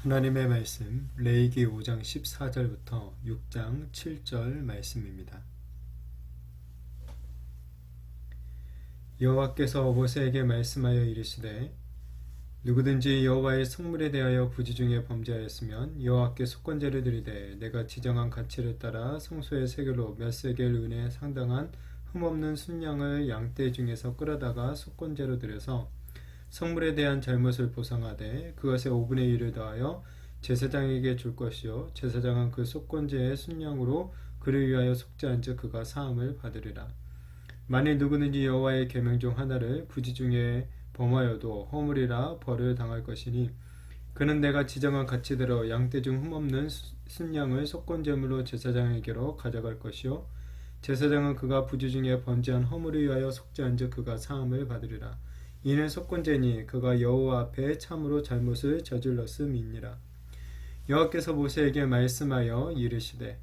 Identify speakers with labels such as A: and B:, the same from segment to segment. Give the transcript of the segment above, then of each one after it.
A: 하나님의 말씀 레위기 5장 14절부터 6장 7절 말씀입니다. 여호와께서 모세에게 말씀하여 이르시되 누구든지 여호와의 성물에 대하여 부지 중에 범죄하였으면 여호와께 속건제를 드리되 내가 지정한 가치를 따라 성소의 세겔로 몇 세겔 은에 상당한 흠없는 순양을 양떼 중에서 끌어다가 속건제로 드려서 성물에 대한 잘못을 보상하되 그것의 5분의 1을 더하여 제사장에게 줄 것이요 제사장은 그 속건제의 순양으로 그를 위하여 속죄한즉 그가 사함을 받으리라. 만일 누구든지 여호와의 계명 중 하나를 부지 중에 범하여도 허물이라 벌을 당할 것이니 그는 내가 지정한 가치대로 양떼 중 흠없는 순양을 속건제물로 제사장에게로 가져갈 것이요 제사장은 그가 부지 중에 번제한 허물을 위하여 속죄한즉 그가 사함을 받으리라. 이는 속건제니 그가 여호와 앞에 참으로 잘못을 저질렀음이니라. 여호와께서 모세에게 말씀하여 이르시되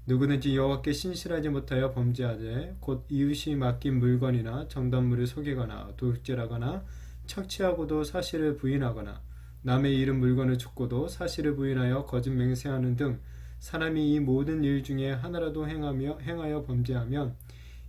A: 누구든지 여호와께 신실하지 못하여 범죄하되 곧 이웃이 맡긴 물건이나 정단물을 속이거나 도둑질하거나 착취하고도 사실을 부인하거나 남의 잃은 물건을 죽고도 사실을 부인하여 거짓 맹세하는 등 사람이 이 모든 일 중에 하나라도 행하여 범죄하면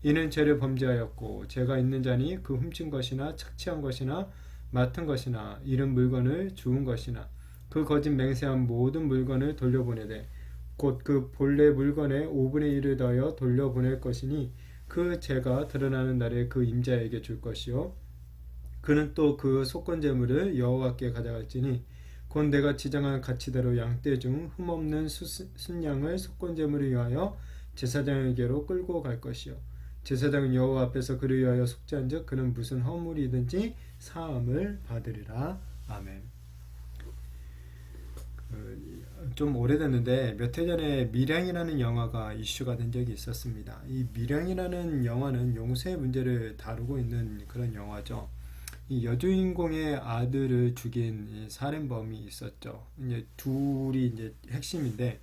A: 이는 죄를 범죄하였고 죄가 있는 자니 그 훔친 것이나 착취한 것이나 맡은 것이나 잃은 물건을 주운 것이나 그 거짓 맹세한 모든 물건을 돌려보내되 곧 그 본래 물건의 5분의 1을 더하여 돌려보낼 것이니 그 죄가 드러나는 날에 그 임자에게 줄 것이요 그는 또 그 속건제물을 여호와께 가져갈지니 곧 내가 지정한 가치대로 양떼 중 흠없는 순양을 속건제물을 위하여 제사장에게로 끌고 갈 것이요 제사장은 여호와 앞에서 그를 위하여 속죄한즉 그는 무슨 허물이든지 사함을 받으리라. 아멘. 좀 오래됐는데 몇 해 전에 밀양이라는 영화가 이슈가 된 적이 있었습니다. 이 밀양이라는 영화는 용서의 문제를 다루고 있는 그런 영화죠. 이 여주인공의 아들을 죽인 살인범이 있었죠. 이제 둘이 이제 핵심인데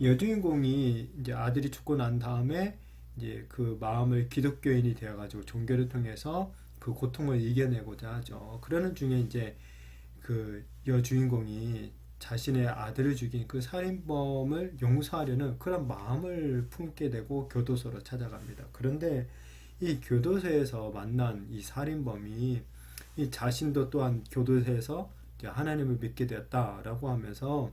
A: 여주인공이 이제 아들이 죽고 난 다음에 이제 그 마음을 기독교인이 되어가지고 종교를 통해서 그 고통을 이겨내고자 하죠. 그러는 중에 이제 그 여주인공이 자신의 아들을 죽인 그 살인범을 용서하려는 그런 마음을 품게 되고 교도소로 찾아갑니다. 그런데 이 교도소에서 만난 이 살인범이 이 자신도 또한 교도소에서 하나님을 믿게 되었다라고 하면서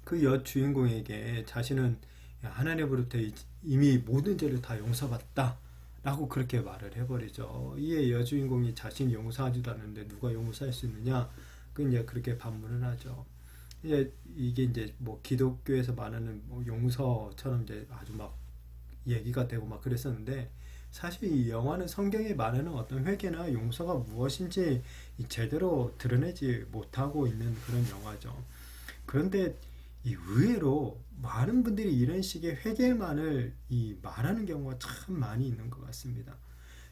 A: 그 여주인공에게 자신은 하나님으로부터 이미 모든 죄를 다 용서받다 라고 그렇게 말을 해버리죠. 이에 여주인공이 자신이 용서하지도 않는데 누가 용서할 수 있느냐 이제 그렇게 반문을 하죠. 이게 이제 뭐 기독교에서 말하는 뭐 용서처럼 이제 아주 막 얘기가 되고 막 그랬었는데 사실 이 영화는 성경에 말하는 어떤 회개나 용서가 무엇인지 제대로 드러내지 못하고 있는 그런 영화죠. 그런데 이 의외로 많은 분들이 이런 식의 회개만을 말하는 경우가 참 많이 있는 것 같습니다.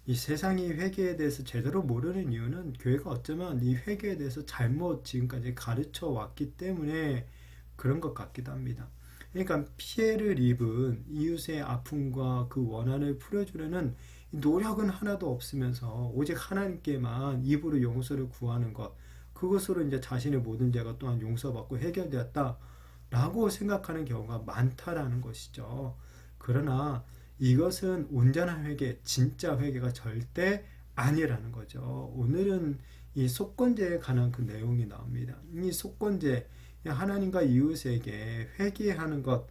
A: 이 세상이 회개에 대해서 제대로 모르는 이유는 교회가 어쩌면 이 회개에 대해서 잘못 지금까지 가르쳐 왔기 때문에 그런 것 같기도 합니다. 그러니까 피해를 입은 이웃의 아픔과 그 원한을 풀어주려는 노력은 하나도 없으면서 오직 하나님께만 입으로 용서를 구하는 것, 그것으로 이제 자신의 모든 죄가 또한 용서받고 해결되었다 라고 생각하는 경우가 많다라는 것이죠. 그러나 이것은 온전한 회개, 진짜 회개가 절대 아니라는 거죠. 오늘은 이 속건제에 관한 그 내용이 나옵니다. 이 속건제, 하나님과 이웃에게 회개하는 것,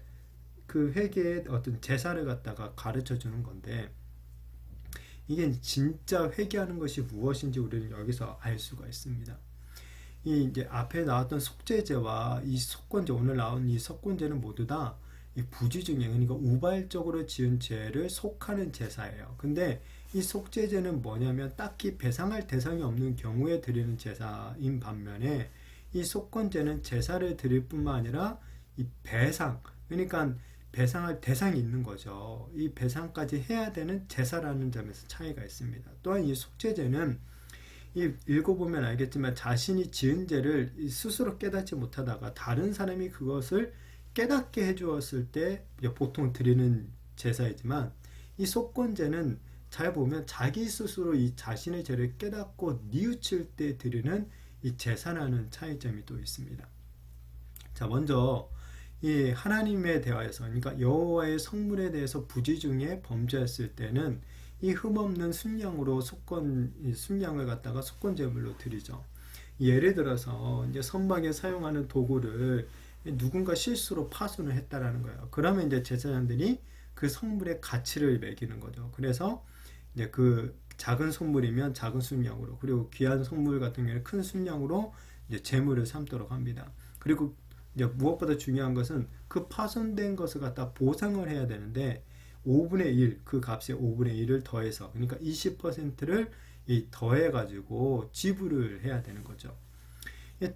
A: 그 회개의 어떤 제사를 갖다가 가르쳐 주는 건데 이게 진짜 회개하는 것이 무엇인지 우리는 여기서 알 수가 있습니다. 이 이제 앞에 나왔던 속죄제와 이 속건제, 오늘 나온 이 속건제는 모두 다 이 부지 중에, 그러니까 우발적으로 지은 죄를 속하는 제사예요. 근데 이 속죄제는 뭐냐면 딱히 배상할 대상이 없는 경우에 드리는 제사인 반면에 이 속건제는 제사를 드릴 뿐만 아니라 이 배상, 그러니까 배상할 대상이 있는 거죠. 이 배상까지 해야 되는 제사라는 점에서 차이가 있습니다. 또한 이 속죄제는 읽어보면 알겠지만 자신이 지은 죄를 스스로 깨닫지 못하다가 다른 사람이 그것을 깨닫게 해주었을 때 보통 드리는 제사이지만 이 속건제는 잘 보면 자기 스스로 이 자신의 죄를 깨닫고 뉘우칠 때 드리는 이 제사라는 차이점이 또 있습니다. 자, 먼저 이 하나님에 대하여서, 그러니까 여호와의 성물에 대해서 부지 중에 범죄했을 때는 이 흠없는 순양으로 이 순양을 갖다가 속건 제물로 드리죠. 예를 들어서 이제 선막에 사용하는 도구를 누군가 실수로 파손을 했다라는 거예요. 그러면 이제 제사장들이 그 성물의 가치를 매기는 거죠. 그래서 이제 그 작은 선물이면 작은 순양으로, 그리고 귀한 선물 같은 경우는 큰 순양으로 이제 제물을 삼도록 합니다. 그리고 이제 무엇보다 중요한 것은 그 파손된 것을 갖다 보상을 해야 되는데 5분의 1, 그 값의 5분의 1을 더해서, 그러니까 20%를 더해 가지고 지불을 해야 되는 거죠.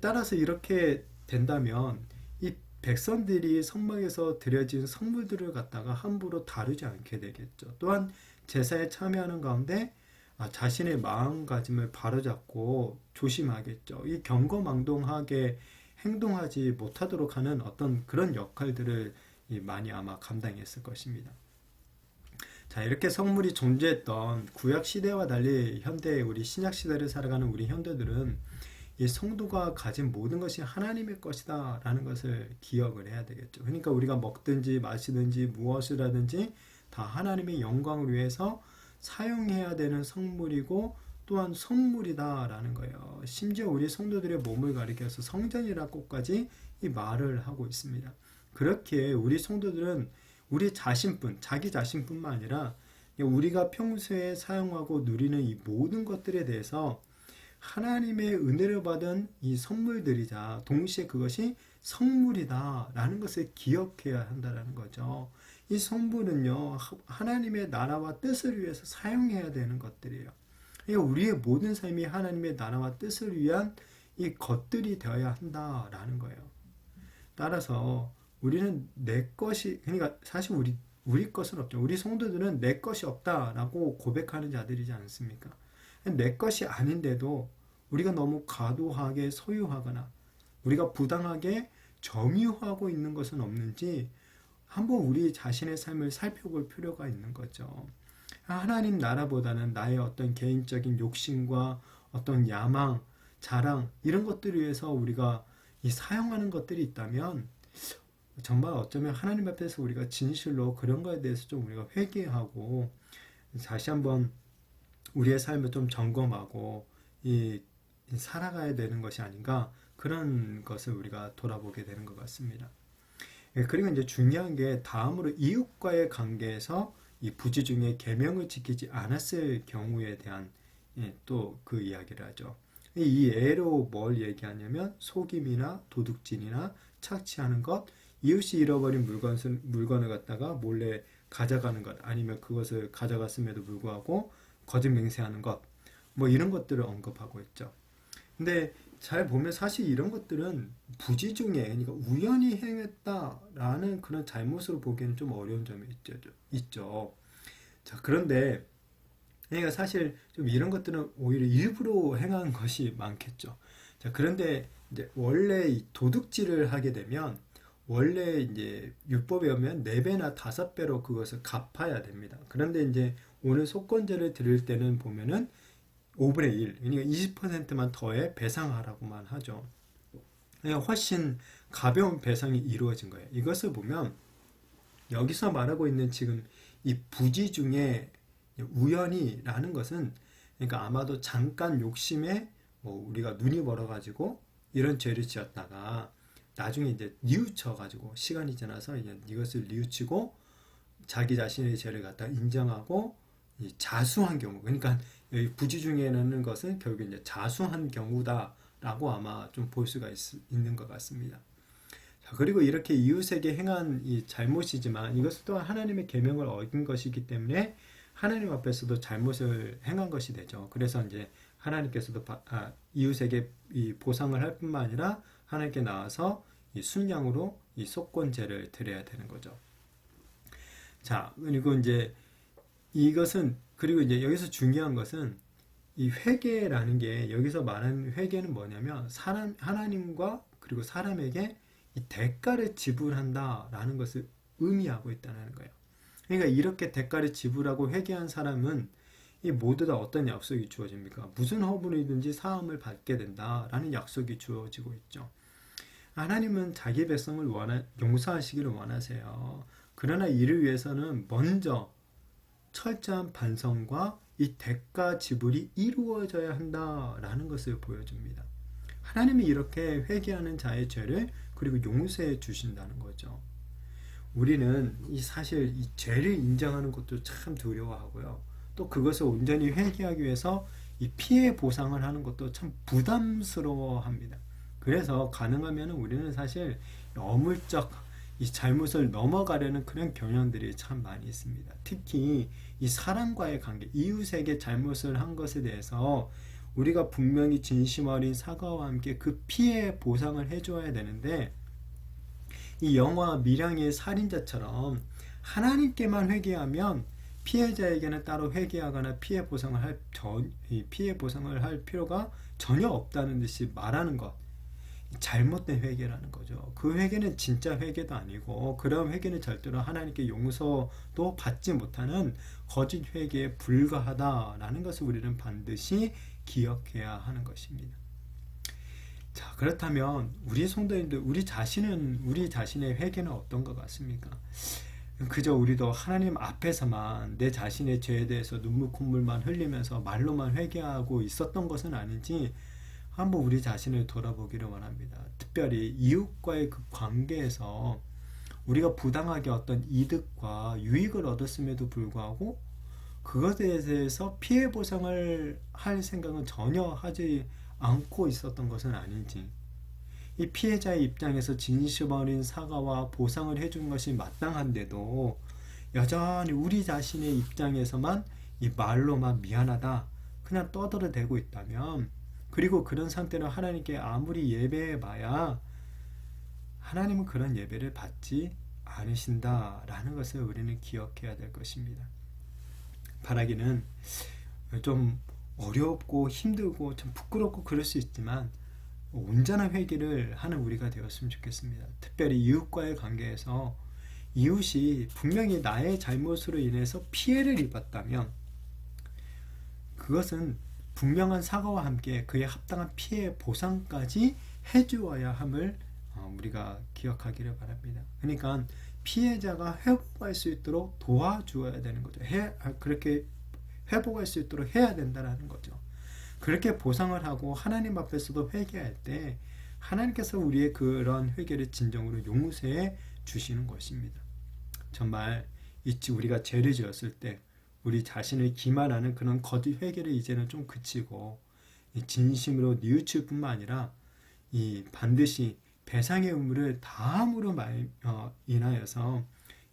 A: 따라서 이렇게 된다면 이 백성들이 성막에서 드려진 성물들을 갖다가 함부로 다루지 않게 되겠죠. 또한 제사에 참여하는 가운데 자신의 마음가짐을 바로잡고 조심하겠죠. 이 경거망동하게 행동하지 못하도록 하는 어떤 그런 역할들을 많이 아마 감당했을 것입니다. 자, 이렇게 성물이 존재했던 구약 시대와 달리 현대 우리 신약 시대를 살아가는 우리 현대들은 이 성도가 가진 모든 것이 하나님의 것이다 라는 것을 기억을 해야 되겠죠. 그러니까 우리가 먹든지 마시든지 무엇을 하든지 다 하나님의 영광을 위해서 사용해야 되는 성물이고 또한 선물이다 라는 거예요. 심지어 우리 성도들의 몸을 가리켜서 성전이라고까지 이 말을 하고 있습니다. 그렇게 우리 성도들은 우리 자신뿐, 자기 자신뿐만 아니라 우리가 평소에 사용하고 누리는 이 모든 것들에 대해서 하나님의 은혜를 받은 이 선물들이자 동시에 그것이 성물이다 라는 것을 기억해야 한다는 거죠. 이 성물은요, 하나님의 나라와 뜻을 위해서 사용해야 되는 것들이에요. 그러니까 우리의 모든 삶이 하나님의 나라와 뜻을 위한 이 것들이 되어야 한다라는 거예요. 따라서 우리는 내 것이, 그러니까 사실 우리 것은 없죠. 우리 성도들은 내 것이 없다라고 고백하는 자들이지 않습니까? 내 것이 아닌데도 우리가 너무 과도하게 소유하거나 우리가 부당하게 점유하고 있는 것은 없는지 한번 우리 자신의 삶을 살펴볼 필요가 있는 거죠. 하나님 나라보다는 나의 어떤 개인적인 욕심과 어떤 야망, 자랑 이런 것들을 위해서 우리가 사용하는 것들이 있다면 정말 어쩌면 하나님 앞에서 우리가 진실로 그런 거에 대해서 좀 우리가 회개하고 다시 한번 우리의 삶을 좀 점검하고 살아가야 되는 것이 아닌가, 그런 것을 우리가 돌아보게 되는 것 같습니다. 그리고 이제 중요한 게 다음으로 이웃과의 관계에서 이 부지 중에 계명을 지키지 않았을 경우에 대한 또 그 이야기를 하죠. 이 예로 뭘 얘기하냐면 속임이나 도둑질이나 착취하는 것, 이웃이 잃어버린 물건을 갖다가 몰래 가져가는 것, 아니면 그것을 가져갔음에도 불구하고 거짓 맹세하는 것, 뭐 이런 것들을 언급하고 있죠. 근데 잘 보면 사실 이런 것들은 부지 중에, 그러니까 우연히 행했다라는 그런 잘못으로 보기에는 좀 어려운 점이 있죠. 자, 그런데 그러니까 사실 좀 이런 것들은 오히려 일부러 행한 것이 많겠죠. 자, 그런데 이제 원래 이 도둑질을 하게 되면 원래 이제 율법에 의하면 4배나 5배로 그것을 갚아야 됩니다. 그런데 이제 오늘 속건제를 드릴 때는 보면은 5분의 1, 그러니까 20%만 더해 배상하라고만 하죠. 그러니까 훨씬 가벼운 배상이 이루어진 거예요. 이것을 보면 여기서 말하고 있는 지금 이 부지 중에 우연이라는 것은, 그러니까 아마도 잠깐 욕심에 뭐 우리가 눈이 멀어가지고 이런 죄를 지었다가 나중에 이제 뉘우쳐가지고 시간이 지나서 이제 이것을 뉘우치고 자기 자신의 죄를 갖다 인정하고 자수한 경우, 그러니까 여기 부지 중에는 것은 결국 이제 자수한 경우다라고 아마 좀 볼 수가 있는 것 같습니다. 자, 그리고 이렇게 이웃에게 행한 이 잘못이지만 이것은 또한 하나님의 계명을 어긴 것이기 때문에 하나님 앞에서도 잘못을 행한 것이 되죠. 그래서 이제 하나님께서도 이웃에게 이 보상을 할 뿐만 아니라 하나님께 나와서 이 순양으로 이 속건제를 드려야 되는 거죠. 자, 그리고 이제 이것은, 그리고 이제 여기서 중요한 것은 이 회개라는 게, 여기서 말하는 회개는 뭐냐면 하나님과 그리고 사람에게 이 대가를 지불한다라는 것을 의미하고 있다는 거예요. 그러니까 이렇게 대가를 지불하고 회개한 사람은 이 모두 다 어떤 약속이 주어집니까? 무슨 허물이든지 사함을 받게 된다라는 약속이 주어지고 있죠. 하나님은 자기 백성을 용서하시기를 원하세요. 그러나 이를 위해서는 먼저 철저한 반성과 이 대가 지불이 이루어져야 한다라는 것을 보여줍니다. 하나님이 이렇게 회개하는 자의 죄를 그리고 용서해 주신다는 거죠. 우리는 사실 이 죄를 인정하는 것도 참 두려워하고요. 또 그것을 온전히 회개하기 위해서 이 피해 보상을 하는 것도 참 부담스러워합니다. 그래서 가능하면 우리는 사실 어물쩍 이 잘못을 넘어가려는 그런 경향들이 참 많이 있습니다. 특히 이 사람과의 관계, 이웃에게 잘못을 한 것에 대해서 우리가 분명히 진심 어린 사과와 함께 그 피해 보상을 해줘야 되는데, 이 영화 밀양의 살인자처럼 하나님께만 회개하면 피해자에게는 따로 회개하거나 피해 보상을 할 필요가 전혀 없다는 듯이 말하는 것, 잘못된 회개라는 거죠. 그 회개는 진짜 회개도 아니고, 그런 회개는 절대로 하나님께 용서도 받지 못하는 거짓 회개에 불과하다라는 것을 우리는 반드시 기억해야 하는 것입니다. 자, 그렇다면 우리 성도님들, 우리 자신의 회개는 어떤 것 같습니까? 그저 우리도 하나님 앞에서만 내 자신의 죄에 대해서 눈물 콧물만 흘리면서 말로만 회개하고 있었던 것은 아닌지 한번 우리 자신을 돌아보기를 원합니다. 특별히 이웃과의 그 관계에서 우리가 부당하게 어떤 이득과 유익을 얻었음에도 불구하고 그것에 대해서 피해 보상을 할 생각은 전혀 하지 않고 있었던 것은 아닌지, 이 피해자의 입장에서 진심 어린 사과와 보상을 해준 것이 마땅한데도 여전히 우리 자신의 입장에서만 이 말로만 미안하다 그냥 떠들어대고 있다면, 그리고 그런 상태로 하나님께 아무리 예배해봐야 하나님은 그런 예배를 받지 않으신다라는 것을 우리는 기억해야 될 것입니다. 바라기는 좀 어렵고 힘들고 좀 부끄럽고 그럴 수 있지만 온전한 회개를 하는 우리가 되었으면 좋겠습니다. 특별히 이웃과의 관계에서 이웃이 분명히 나의 잘못으로 인해서 피해를 입었다면 그것은 분명한 사과와 함께 그에 합당한 피해 보상까지 해주어야 함을 우리가 기억하기를 바랍니다. 그러니까 피해자가 회복할 수 있도록 도와주어야 되는 거죠. 그렇게 회복할 수 있도록 해야 된다는 거죠. 그렇게 보상을 하고 하나님 앞에서도 회개할 때 하나님께서 우리의 그런 회개를 진정으로 용서해 주시는 것입니다. 정말 우리가 죄를 지었을 때 우리 자신을 기만하는 그런 거짓 회개를 이제는 좀 그치고 진심으로 뉘우칠 뿐만 아니라 이 반드시 배상의 의무를 다함으로 인하여서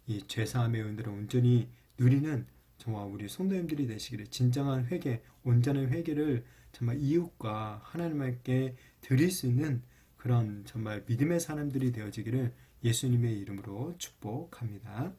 A: 이 죄사함의 은혜를 온전히 누리는 정말 우리 성도님들이 되시기를, 진정한 회개, 온전한 회개를 정말 이웃과 하나님께 드릴 수 있는 그런 정말 믿음의 사람들이 되어지기를 예수님의 이름으로 축복합니다.